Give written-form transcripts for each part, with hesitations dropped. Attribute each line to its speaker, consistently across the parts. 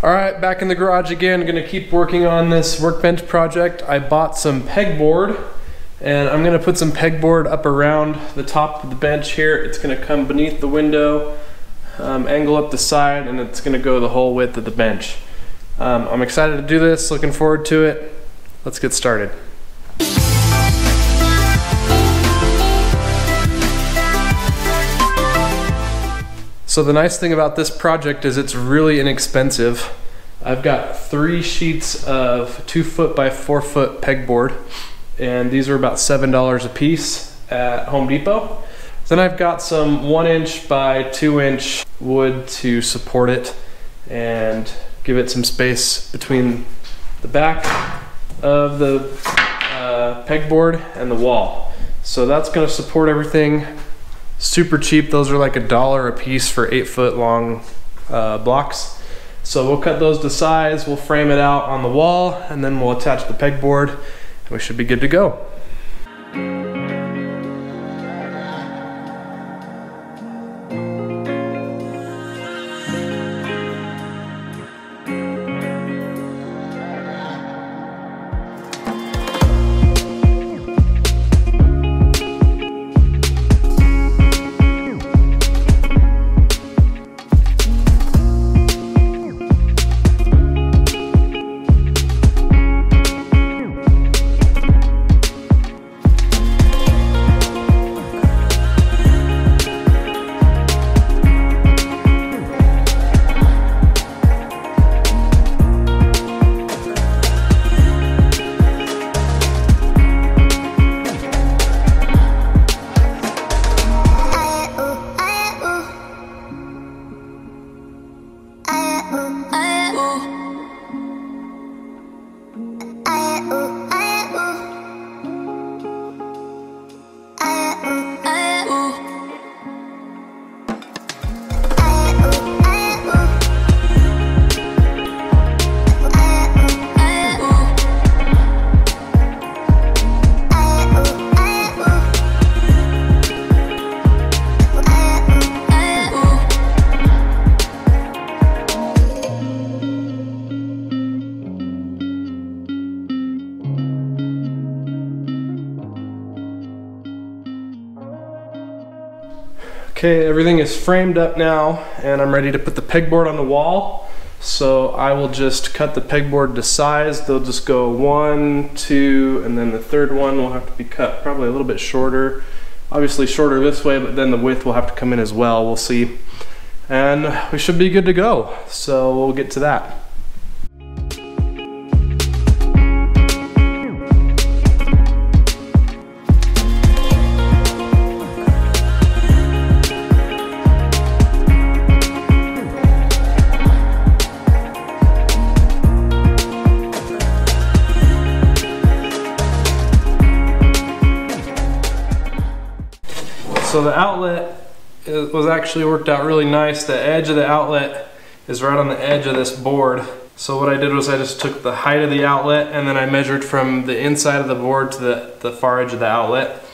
Speaker 1: All right, back in the garage again. Gonna keep working on this workbench project. I bought some pegboard, and I'm gonna put some pegboard up around the top of the bench here. It's gonna come beneath the window, angle up the side, and it's gonna go the whole width of the bench. I'm excited to do this, looking forward to it. Let's get started. So the nice thing about this project is it's really inexpensive. I've got 3 sheets of 2 foot by 4 foot pegboard, and these are about $7 a piece at Home Depot. Then I've got some 1 inch by 2 inch wood to support it and give it some space between the back of the pegboard and the wall. So that's gonna support everything. Super cheap. Those are like $1 a piece for 8 foot long blocks. So we'll cut those to size, we'll frame it out on the wall, and then we'll attach the pegboard, and we should be good to go. Okay, everything is framed up now, and I'm ready to put the pegboard on the wall. So I will just cut the pegboard to size. They'll just go 1, 2, and then the third one will have to be cut probably a little bit shorter. Obviously shorter this way, but then the width will have to come in as well. We'll see. And we should be good to go. So we'll get to that. So the outlet was actually worked out really nice. The edge of the outlet is right on the edge of this board. So what I did was I just took the height of the outlet, and then I measured from the inside of the board to the far edge of the outlet.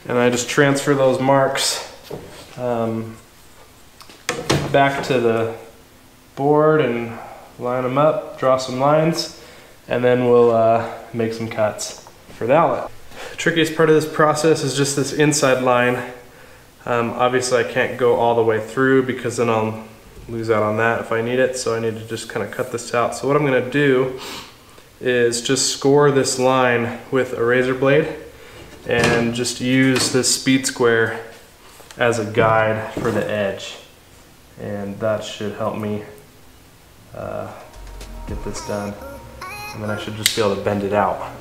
Speaker 1: And I just transfer those marks back to the board and line them up, draw some lines, and then we'll make some cuts for the outlet. The trickiest part of this process is just this inside line. Obviously I can't go all the way through because then I'll lose out on that if I need it, so I need to just kind of cut this out. So what I'm going to do is just score this line with a razor blade and just use this speed square as a guide for the edge, and that should help me get this done, and then I should just be able to bend it out.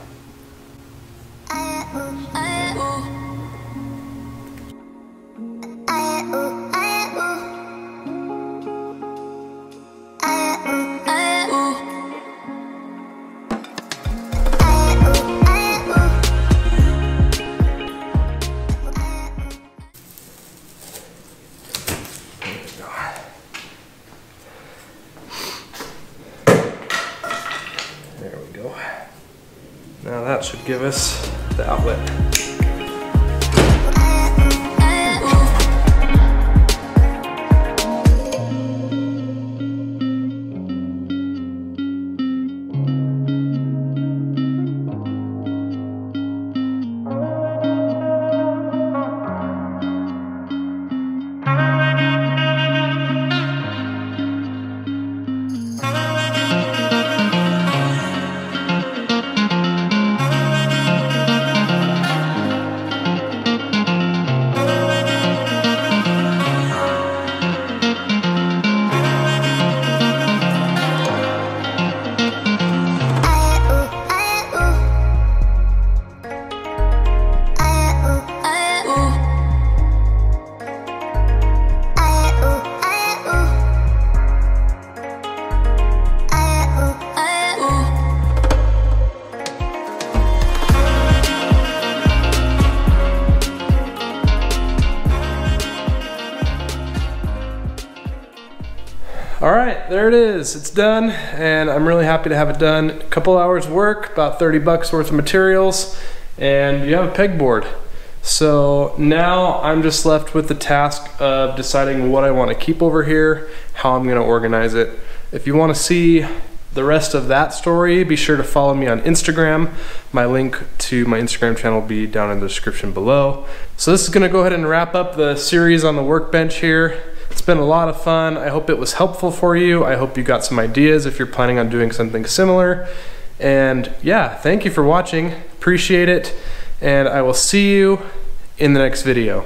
Speaker 1: Now that should give us the outlet. All right, there it is. It's done, and I'm really happy to have it done. A couple hours work, about 30 bucks worth of materials, and you have a pegboard. So now I'm just left with the task of deciding what I want to keep over here, how I'm going to organize it. If you want to see the rest of that story, be sure to follow me on Instagram. My link to my Instagram channel will be down in the description below. So this is going to go ahead and wrap up the series on the workbench here. It's been a lot of fun. I hope it was helpful for you. I hope you got some ideas if you're planning on doing something similar. And yeah, thank you for watching. Appreciate it. And I will see you in the next video.